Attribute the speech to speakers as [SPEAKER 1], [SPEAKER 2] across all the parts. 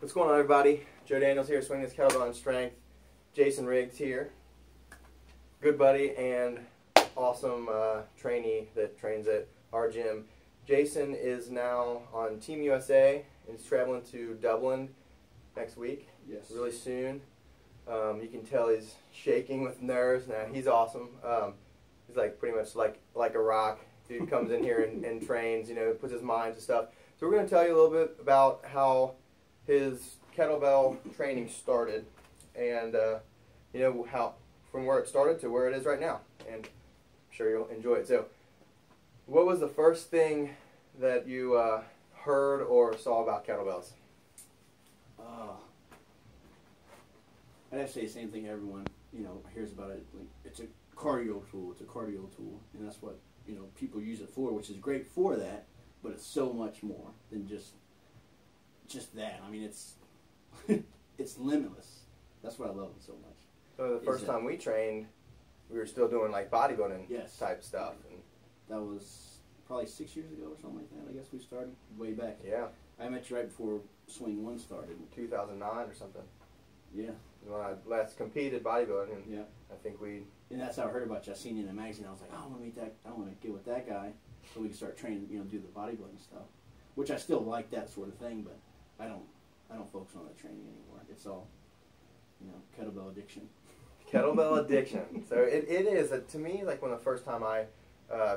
[SPEAKER 1] What's going on, everybody? Joe Daniels here, Swing This Kettlebell and Strength. Jason Riggs here. Good buddy and awesome trainee that trains at our gym. Jason is now on Team USA and is traveling to Dublin next week.
[SPEAKER 2] Yes.
[SPEAKER 1] Really soon. You can tell he's shaking with nerves. Now he's awesome. He's like pretty much like a rock. Dude comes in here and trains, you know, puts his mind to stuff. So we're going to tell you a little bit about how his kettlebell training started, and you know, how from where it started to where it is right now, and I'm sure you'll enjoy it. So, what was the first thing that you heard or saw about kettlebells?
[SPEAKER 2] I'd have to say the same thing everyone, you know, hears about it. Like, it's a cardio tool. It's a cardio tool, and that's what, you know, people use it for, which is great for that. But it's so much more than just that. I mean, it's it's limitless. That's what I love it so much.
[SPEAKER 1] So the first time we trained, we were still doing like bodybuilding type stuff. And
[SPEAKER 2] that was probably 6 years ago or something like that. I guess we started way back.
[SPEAKER 1] Yeah.
[SPEAKER 2] I met you right before Swing 1 started.
[SPEAKER 1] 2009 or something.
[SPEAKER 2] Yeah.
[SPEAKER 1] When I last competed bodybuilding, and
[SPEAKER 2] yeah.
[SPEAKER 1] I think we...
[SPEAKER 2] And that's how I heard about you. I seen you in a magazine. I was like, oh, I want to meet that. I want to get with that guy so we can start training, you know, do the bodybuilding stuff. Which I still like that sort of thing, but I don't focus on the training anymore. It's all, you know, kettlebell addiction.
[SPEAKER 1] Kettlebell addiction. So it is, to me, like when the first time I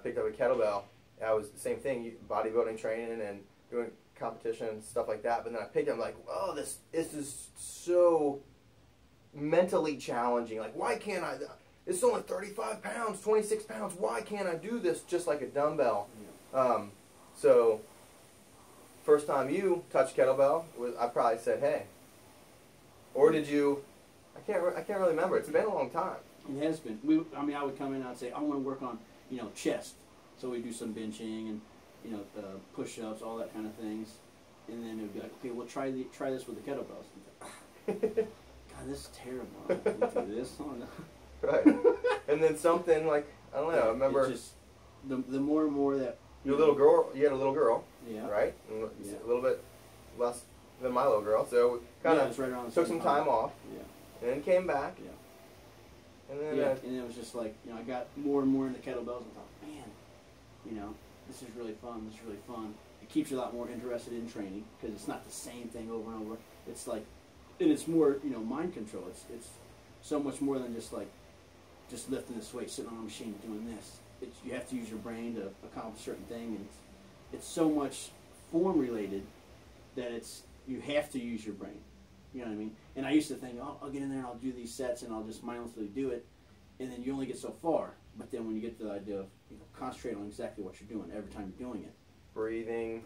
[SPEAKER 1] picked up a kettlebell, I was the same thing, bodybuilding training and doing competitions, stuff like that. But then I picked it, I'm like, oh, this is so mentally challenging. Like, why can't I? It's only 35 pounds, 26 pounds. Why can't I do this just like a dumbbell? Yeah. So, first time you touched kettlebell, I probably said, hey. Or did you? I can't really remember. It's been a long time.
[SPEAKER 2] It has been. I mean, I would come in and I'd say, I want to work on, you know, chest. So we do some benching and, you know, push-ups, all that kind of things. And then it would be like, okay, well, try this with the kettlebells. God, this is terrible. I can't do this. Oh, no.
[SPEAKER 1] Right. And then something like, I don't know, I remember...
[SPEAKER 2] It's just, the more and more that...
[SPEAKER 1] Your little girl, you had a little girl,
[SPEAKER 2] yeah.
[SPEAKER 1] Right? And
[SPEAKER 2] yeah.
[SPEAKER 1] A little bit less than my little girl, so we kind of
[SPEAKER 2] right
[SPEAKER 1] took some time off,
[SPEAKER 2] yeah.
[SPEAKER 1] And then came back.
[SPEAKER 2] Yeah.
[SPEAKER 1] And then...
[SPEAKER 2] Yeah, and then it was just like, you know, I got more and more into kettlebells and thought, man, you know, this is really fun, It keeps you a lot more interested in training, because it's not the same thing over and over. It's like, and it's more, you know, mind control. It's so much more than just like, just lifting this weight, sitting on a machine, doing this. You have to use your brain to accomplish a certain thing, and it's so much form related that you have to use your brain. You know what I mean? And I used to think, oh, I'll get in there and I'll do these sets and I'll just mindlessly do it, and then you only get so far. But then when you get to the idea of, you know, concentrate on exactly what you're doing every time you're doing it,
[SPEAKER 1] breathing,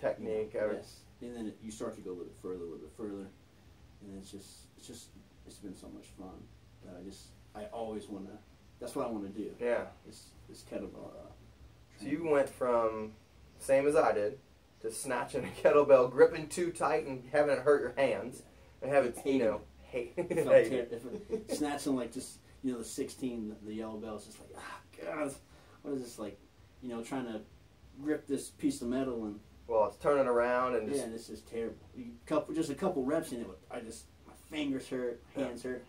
[SPEAKER 1] technique,
[SPEAKER 2] yes, and then you start to go a little bit further, and it's been so much fun that I always want to. That's what I want to do.
[SPEAKER 1] Yeah.
[SPEAKER 2] This kettlebell.
[SPEAKER 1] So you went from, same as I did, to snatching a kettlebell, gripping too tight and having it hurt your hands, and have it, you know,
[SPEAKER 2] snatching like just, you know, the 16, the yellow bell is just like, God, what is this, like, you know, trying to grip this piece of metal and.
[SPEAKER 1] Well, it's turning around and just.
[SPEAKER 2] Yeah, this is terrible. Just a couple reps in it, my fingers hurt, hands hurt.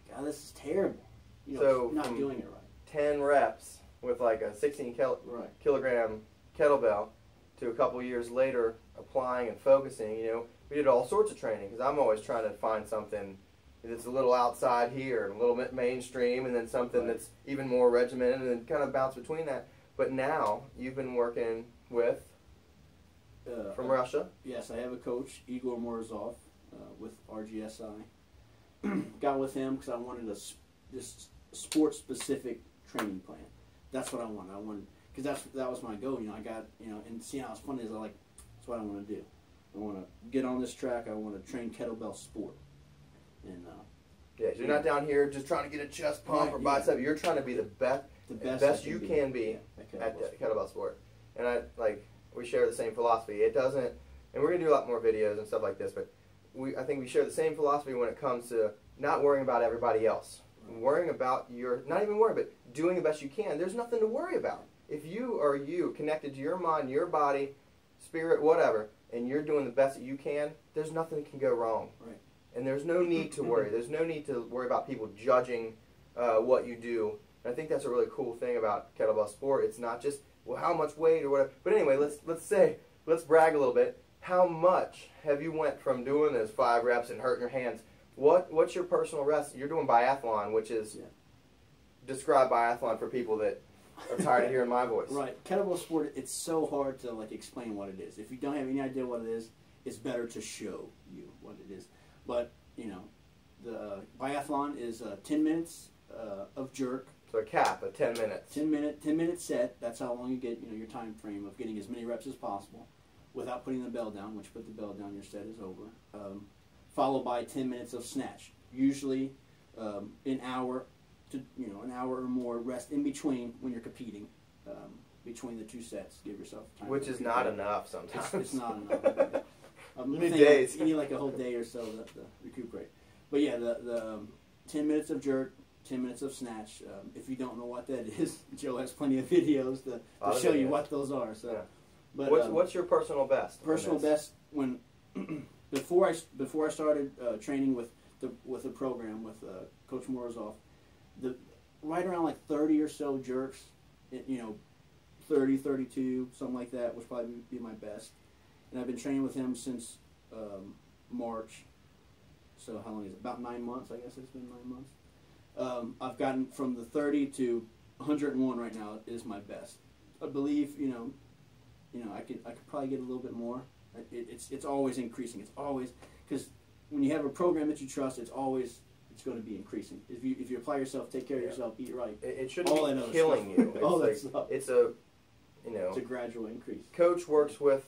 [SPEAKER 2] God, this is terrible. You know,
[SPEAKER 1] so
[SPEAKER 2] not doing it right.
[SPEAKER 1] 10 reps with like a 16 kilogram kettlebell to a couple years later applying and focusing, you know, we did all sorts of training, because I'm always trying to find something that's a little outside here and a little bit mainstream, and then something that's even more regimented, and then kind of bounce between that. But now you've been working with from Russia.
[SPEAKER 2] Yes, I have a coach, Igor Morozov, with RGSI. Got with him because I wanted this sport-specific training plan. That's what I wanted. Because that was my goal. You know, I got, you know, and see how it's funny is that's what I want to do. I want to get on this track. I want to train kettlebell sport. And
[SPEAKER 1] yeah, so you're not down here just trying to get a chest pump or bicep. You're trying to be the best you can be at kettlebell sport. And we share the same philosophy. It doesn't, and we're gonna do a lot more videos and stuff like this, but I think we share the same philosophy when it comes to not worrying about everybody else. Worrying about not even worrying, but doing the best you can. There's nothing to worry about. If you are connected to your mind, your body, spirit, whatever, and you're doing the best that you can, there's nothing that can go wrong.
[SPEAKER 2] Right.
[SPEAKER 1] And there's no need to worry. There's no need to worry about people judging what you do. And I think that's a really cool thing about kettlebell sport. It's not just, well, how much weight or whatever. But anyway, let's brag a little bit. How much have you went from doing those 5 reps and hurting your hands? What's your personal rest? You're doing biathlon, which is describe biathlon for people that are tired of hearing my voice.
[SPEAKER 2] Right. Kettlebell sport, it's so hard to like explain what it is. If you don't have any idea what it is, it's better to show you what it is. But, you know, the biathlon is 10 minutes of jerk.
[SPEAKER 1] So a cap of 10 minutes.
[SPEAKER 2] 10 minute set. That's how long you get, you know, your time frame of getting as many reps as possible without putting the bell down. Once you put the bell down, your set is over. Followed by 10 minutes of snatch. Usually an hour to, you know, an hour or more rest in between when you're competing. Between the 2 sets, give yourself time.
[SPEAKER 1] Which is not enough sometimes.
[SPEAKER 2] It's not enough.
[SPEAKER 1] You need days.
[SPEAKER 2] You need like a whole day or so to recuperate. But yeah, the 10 minutes of jerk, 10 minutes of snatch. If you don't know what that is, Joe has plenty of videos to show you what those are. So,
[SPEAKER 1] yeah.
[SPEAKER 2] But
[SPEAKER 1] what's your personal best?
[SPEAKER 2] Personal best when before I started training with the program with Coach Morozov, right around like 30 or so jerks, you know, 30, 32, something like that would probably be my best. And I've been training with him since March. So how long is it? About 9 months, I guess it's been 9 months. I've gotten from the 30 to 101 right now is my best. I believe, you know, I could probably get a little bit more. It's always increasing. It's always, because when you have a program that you trust, it's going to be increasing. If you apply yourself, take care of yourself, eat right.
[SPEAKER 1] It shouldn't be killing you. It's a, you know,
[SPEAKER 2] it's a gradual increase.
[SPEAKER 1] Coach works with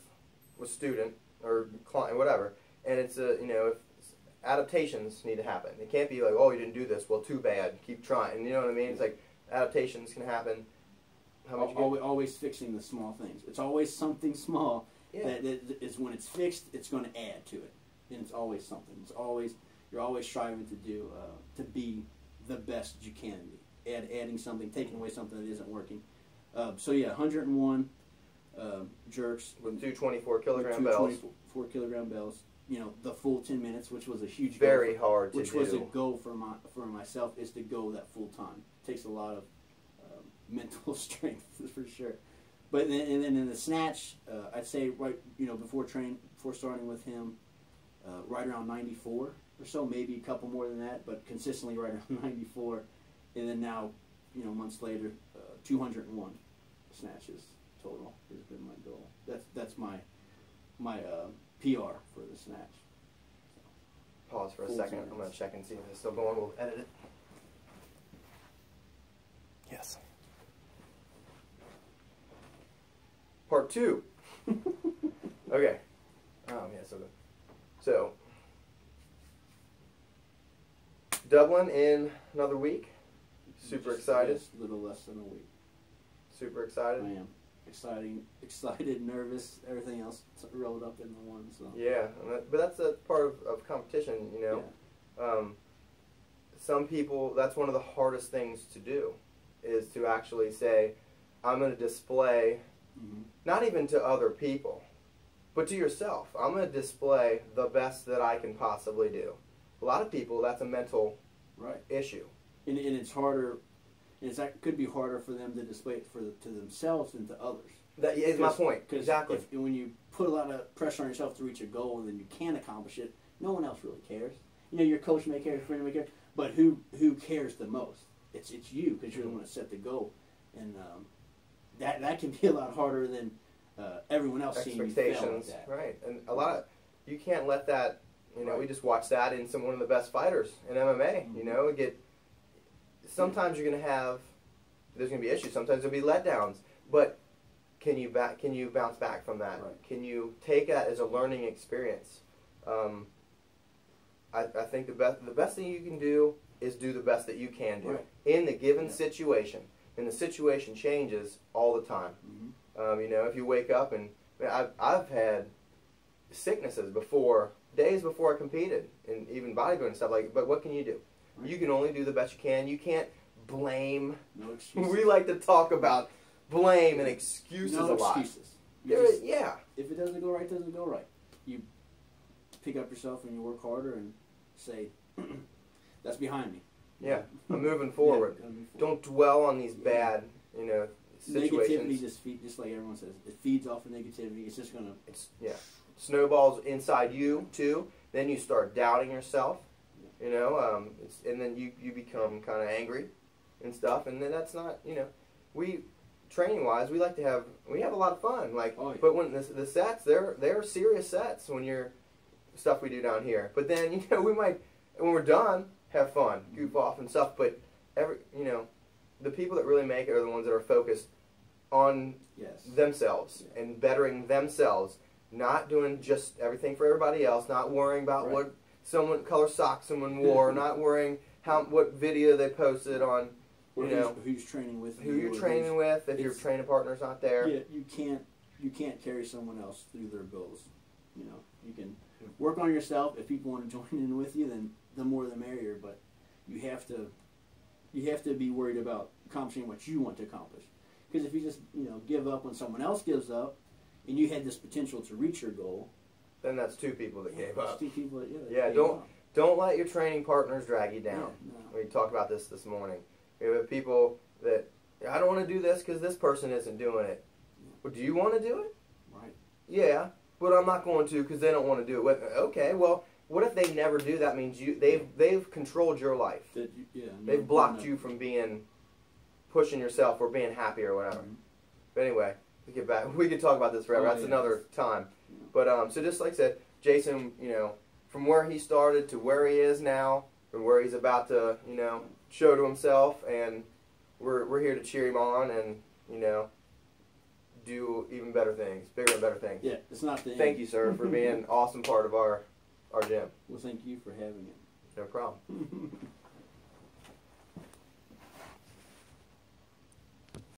[SPEAKER 1] student or client, whatever, and it's a, you know, if adaptations need to happen. It can't be like, oh, you didn't do this, well, too bad, keep trying. You know what I mean? It's like adaptations can happen. How much
[SPEAKER 2] always fixing the small things. It's always something small that is, when it's fixed, it's going to add to it, and it's always something. You're always striving to do to be the best you can be. Adding something, taking away something that isn't working. So yeah, 101 jerks
[SPEAKER 1] with 2 24-kilogram bells.
[SPEAKER 2] 24-kilogram bells. You know, the full 10 minutes, which was a huge
[SPEAKER 1] very hard to do.
[SPEAKER 2] Which was a goal for myself, is to go that full time. It takes a lot of mental strength for sure. But then in the snatch, I'd say right, you know, before starting with him, right around 94 or so, maybe a couple more than that, but consistently right around 94. And then now, you know, months later, 201 snatches total has been my goal. That's my PR for the snatch. So,
[SPEAKER 1] pause for a second. I'm going to check and see if it's still going. We'll edit it. Yes. Part 2. Okay. Yeah, so good. So, Dublin in another week. Super excited.
[SPEAKER 2] Just a little less than a week.
[SPEAKER 1] Super excited.
[SPEAKER 2] I am. Excited, nervous, everything else rolled up into one. So
[SPEAKER 1] yeah, but that's a part of competition, you know. Yeah. Some people, that's one of the hardest things to do, is to actually say, I'm going to display, not even to other people, but to yourself. I'm going to display the best that I can possibly do. A lot of people, that's a mental issue.
[SPEAKER 2] And it's harder. It could be harder for them to display it to themselves than to others.
[SPEAKER 1] That is my point. Exactly.
[SPEAKER 2] When you put a lot of pressure on yourself to reach a goal and then you can't accomplish it, no one else really cares. You know, your coach may care, your friend may care, but who cares the most? It's you, because you're the one that set the goal, and that can be a lot harder than everyone else seeing you fail at that.
[SPEAKER 1] Right, and a lot of, you can't let that. You know, we just watched that in one of the best fighters in MMA. You know, sometimes you're going to have, there's going to be issues. Sometimes there'll be letdowns. But can you bounce back from that?
[SPEAKER 2] Right.
[SPEAKER 1] Can you take that as a learning experience? I think the best thing you can do is do the best that you can do in the given situation. And the situation changes all the time. You know, if you wake up and I've had sicknesses before, days before I competed, and even bodybuilding and stuff like. But what can you do? You can only do the best you can. You can't blame.
[SPEAKER 2] No excuses.
[SPEAKER 1] We like to talk about blame and excuses a lot.
[SPEAKER 2] No excuses.
[SPEAKER 1] Yeah.
[SPEAKER 2] If it doesn't go right, it doesn't go right. you pick up yourself and you work harder and say, that's behind me.
[SPEAKER 1] Yeah, I'm moving forward.
[SPEAKER 2] Yeah, move forward.
[SPEAKER 1] Don't dwell on these bad, situations.
[SPEAKER 2] Negativity just like everyone says, it feeds off of negativity. It's just gonna.
[SPEAKER 1] Snowballs inside you too. Then you start doubting yourself. And then you become kind of angry and stuff. And then that's not, we training wise, we have a lot of fun. But when the sets, they're serious sets when you're stuff we do down here. But then we might, when we're done, have fun, goof off and stuff. But the people that really make it are the ones that are focused on themselves and bettering themselves, not doing just everything for everybody else, not worrying about what color socks someone wore, not worrying what video they posted on,
[SPEAKER 2] who's training with,
[SPEAKER 1] who you're training with, if your training partner's not there.
[SPEAKER 2] Yeah, you can't carry someone else through their goals. You can work on yourself. If people want to join in with you, then the more the merrier. But you have to be worried about accomplishing what you want to accomplish. Because if you just give up when someone else gives up, and you had this potential to reach your goal,
[SPEAKER 1] then that's two people that gave up.
[SPEAKER 2] Two people that
[SPEAKER 1] gave up. Don't let your training partners drag you down.
[SPEAKER 2] Yeah, no.
[SPEAKER 1] We talked about this morning. We have people that, I don't want to do this because this person isn't doing it. Well, do you want to do it?
[SPEAKER 2] Right.
[SPEAKER 1] Yeah, but I'm not going to because they don't want to do it. Okay, well, what if they never do? That means they've controlled your life. They've blocked you from pushing yourself or being happy or whatever. Mm-hmm. But anyway, we get back. We could talk about this forever. That's another time. Yeah. But so just like I said, Jason, from where he started to where he is now, and where he's about to, show to himself, and we're here to cheer him on and, do even better things, bigger and better things.
[SPEAKER 2] Yeah, it's not the end.
[SPEAKER 1] Thank you, sir, for being an awesome part of our gym.
[SPEAKER 2] Well, thank you for having it.
[SPEAKER 1] No problem.